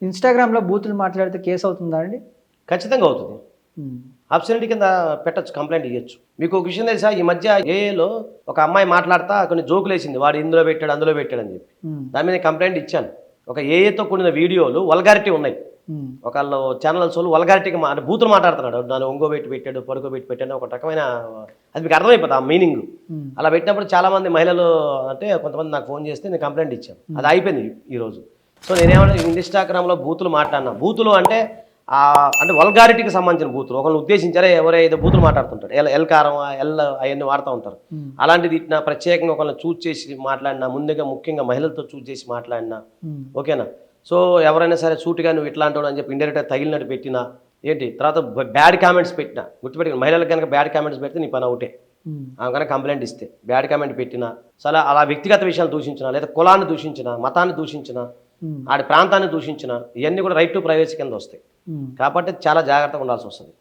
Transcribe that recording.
ఇన్స్టాగ్రామ్లో బూతులు మాట్లాడితే కేసు అవుతుందా అండి? ఖచ్చితంగా అవుతుంది. ఉమ్, అబ్సెంటీ కింద పెట్టచ్చు, కంప్లైంట్ ఇవ్వచ్చు. మీకు ఒక విషయం తెలుసా, ఈ మధ్య ఏఏలో ఒక అమ్మాయి మాట్లాడతా కొన్ని జోకులు వేసింది, వాడు ఇందులో పెట్టాడు అందులో పెట్టాడు అని చెప్పి. ఉమ్, దాని మీద కంప్లైంట్ ఇచ్చాను. ఒక ఏఏతో కూడిన వీడియోలు వల్గారిటీ ఉన్నాయి. ఉమ్, ఒకళ్ళు ఛానల్స్ వాళ్ళు వల్గారిటీగా అంటే బూతులు మాట్లాడుతున్నాడు, దాన్ని ఒంగోబెట్టి పెట్టాడు, పడుకోబెట్టి పెట్టాడు, ఒక రకమైన అది మీకు అర్థమైపోతుంది ఆ మీనింగ్. ఉమ్, అలా పెట్టినప్పుడు చాలామంది మహిళలు అంటే కొంతమంది నాకు ఫోన్ చేస్తే నేను కంప్లైంట్ ఇచ్చాను. అది అయిపోయింది ఈరోజు. సో నేనేమన్నా ఇన్స్టాగ్రామ్లో బూతులు మాట్లాడినా, బూతులు అంటే అంటే వల్గారిటీకి సంబంధించిన బూతులు, ఒకరిని ఉద్దేశించారే ఎవరో ఏదో బూతులు మాట్లాడుతుంటారు, ఎల్ కారం ఎల్ అవన్నీ వాడుతూ ఉంటారు. అలాంటిది ఇట్లా ప్రత్యేకంగా ఒకరిని చూస్ చేసి మాట్లాడినా, ముందుగా ముఖ్యంగా మహిళలతో చూస్ చేసి మాట్లాడినా, ఓకేనా. సో ఎవరైనా సరే సూటిగా నువ్వు ఇట్లాంటి అని చెప్పి ఇండైరెక్ట్గా తగిలినట్టు పెట్టినా ఏంటి, తర్వాత బ్యాడ్ కామెంట్స్ పెట్టినా, గుర్తుపెట్టి మహిళలకు కనుక బ్యాడ్ కామెంట్స్ పెడితే నీ పని ఒకటే. ఆమె కనుక కంప్లైంట్ ఇస్తే బ్యాడ్ కామెంట్ పెట్టినా, అలా వ్యక్తిగత విషయాలు దూషించినా, లేదా కులాన్ని దూషించినా, మతాన్ని దూషించినా, ఆడి ప్రాంతాన్ని దూషించినా, ఇవన్నీ కూడా రైట్ టు ప్రైవసీ కింద వస్తాయి. కాబట్టి చాలా జాగ్రత్తగా ఉండాల్సి వస్తుంది.